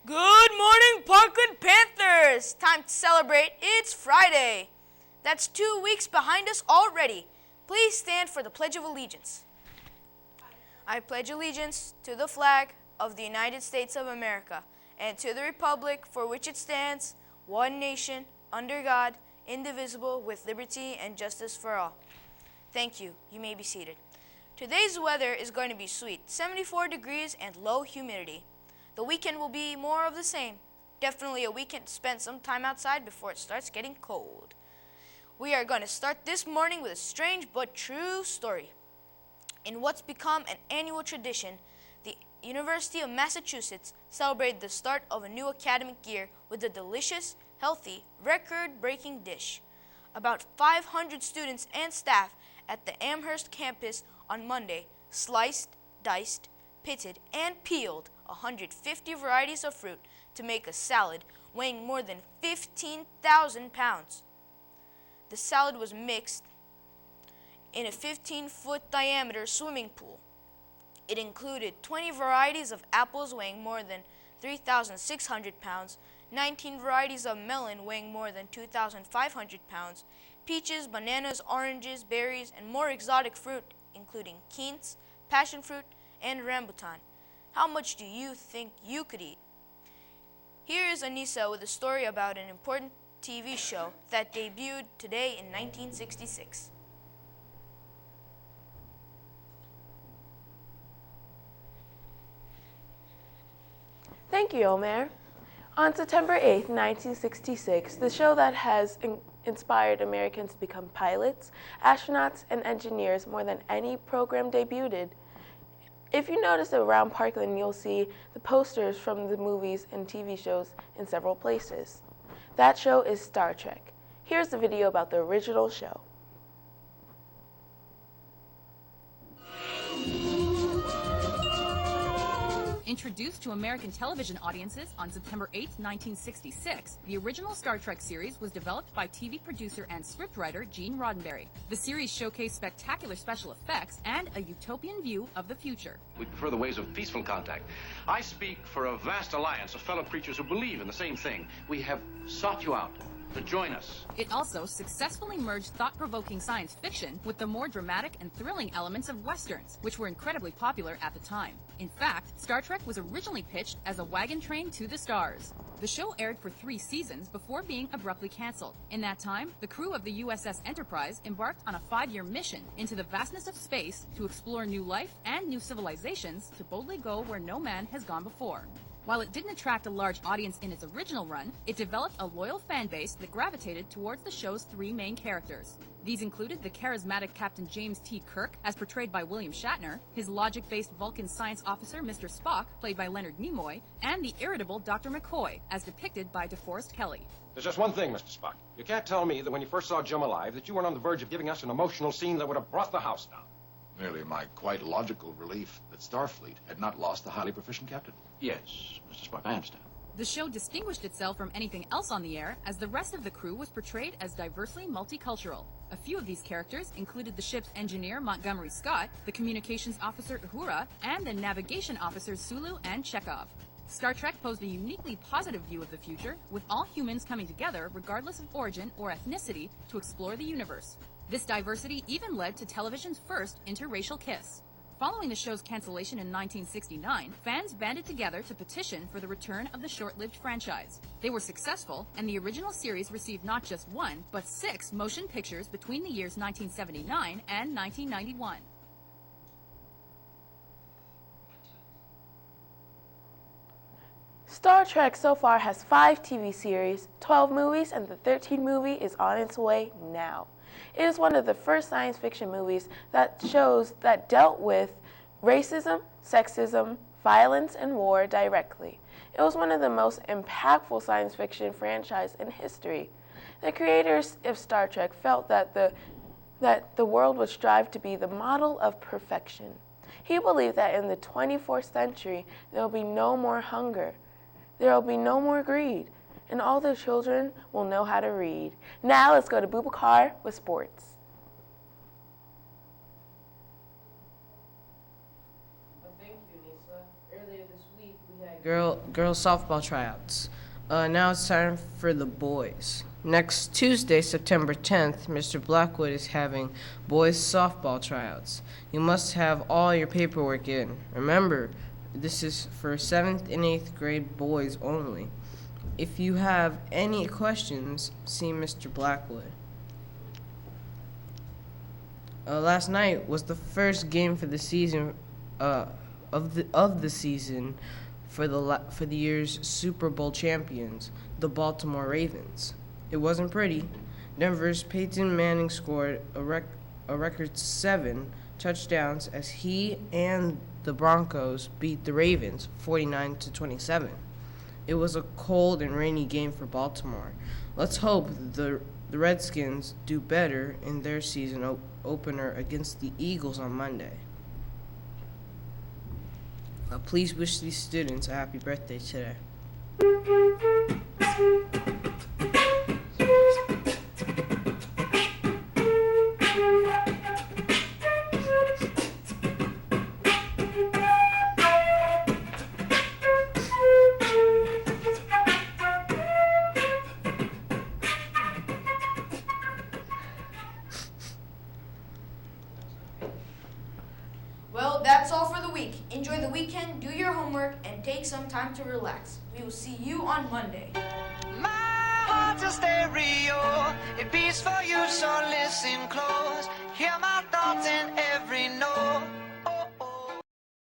Good morning, Parkland Panthers! Time to celebrate. It's Friday. That's 2 weeks behind us already. Please stand for the Pledge of Allegiance. I pledge allegiance to the flag of the United States of America and to the republic for which it stands, one nation, under God, indivisible, with liberty and justice for all. Thank you. You may be seated. Today's weather is going to be sweet, 74 degrees and low humidity. The weekend will be more of the same. Definitely a weekend to spend some time outside before it starts getting cold. We are going to start this morning with a strange but true story. In what's become an annual tradition, the University of Massachusetts celebrated the start of a new academic year with a delicious, healthy, record-breaking dish. About 500 students and staff at the Amherst campus on Monday sliced, diced, pitted, and peeled 150 varieties of fruit to make a salad weighing more than 15,000 pounds. The salad was mixed in a 15-foot diameter swimming pool. It included 20 varieties of apples weighing more than 3,600 pounds, 19 varieties of melon weighing more than 2,500 pounds, peaches, bananas, oranges, berries, and more exotic fruit, including quince, passion fruit, and rambutan. How much do you think you could eat? Here is Anissa with a story about an important TV show that debuted today in 1966. Thank you, Omer. On September 8, 1966, the show that has inspired Americans to become pilots, astronauts, and engineers more than any program debuted. If you notice around Parkland, you'll see the posters from the movies and TV shows in several places. That show is Star Trek. Here's the video about the original show. Introduced to American television audiences on September 8, 1966, the original Star Trek series was developed by TV producer and scriptwriter Gene Roddenberry. The series showcased spectacular special effects and a utopian view of the future. We prefer the ways of peaceful contact. I speak for a vast alliance of fellow creatures who believe in the same thing. We have sought you out to join us. It also successfully merged thought-provoking science fiction with the more dramatic and thrilling elements of westerns, which were incredibly popular at the time. In fact, Star Trek was originally pitched as a wagon train to the stars. The show aired for 3 seasons before being abruptly canceled. In that time, the crew of the USS Enterprise embarked on a 5-year mission into the vastness of space to explore new life and new civilizations to boldly go where no man has gone before. While it didn't attract a large audience in its original run, it developed a loyal fan base that gravitated towards the show's 3 main characters. These included the charismatic Captain James T. Kirk, as portrayed by William Shatner, his logic-based Vulcan science officer Mr. Spock, played by Leonard Nimoy, and the irritable Dr. McCoy, as depicted by DeForest Kelley. There's just one thing, Mr. Spock. You can't tell me that when you first saw Jim alive that you weren't on the verge of giving us an emotional scene that would have brought the house down. Merely my quite logical relief that Starfleet had not lost the highly proficient captain. Yes, Mr. Spock, I understand. The show distinguished itself from anything else on the air, as the rest of the crew was portrayed as diversely multicultural. A few of these characters included the ship's engineer Montgomery Scott, the communications officer Uhura, and the navigation officers Sulu and Chekhov. Star Trek posed a uniquely positive view of the future, with all humans coming together regardless of origin or ethnicity to explore the universe. This diversity even led to television's first interracial kiss. Following the show's cancellation in 1969, fans banded together to petition for the return of the short-lived franchise. They were successful, and the original series received not just 1, but 6 motion pictures between the years 1979 and 1991. Star Trek so far has 5 TV series, 12 movies, and the 13th movie is on its way now. It is one of the first science fiction movies that dealt with racism, sexism, violence, and war directly. It was one of the most impactful science fiction franchises in history. The creators of Star Trek felt that the world would strive to be the model of perfection. He believed that in the 24th century, there will be no more hunger, there will be no more greed, and all the children will know how to read. Now let's go to Boubacar with sports. Thank you, Nisa. Earlier this week, we had girls softball tryouts. Now it's time for the boys. Next Tuesday, September 10th, Mr. Blackwood is having boys softball tryouts. You must have all your paperwork in. Remember, this is for 7th and 8th grade boys only. If you have any questions, see Mr. Blackwood. Last night was the first game for the season of the season for the year's Super Bowl champions, the Baltimore Ravens. It wasn't pretty. Denver's Peyton Manning scored a record 7 touchdowns as he and the Broncos beat the Ravens 49-27. It was a cold and rainy game for Baltimore. Let's hope the Redskins do better in their season opener against the Eagles on Monday. Please wish these students a happy birthday today. Well, that's all for the week. Enjoy the weekend, do your homework, and take some time to relax. We will see you on Monday. My heart's a stereo, it beats for you, so listen close. Hear my thoughts in every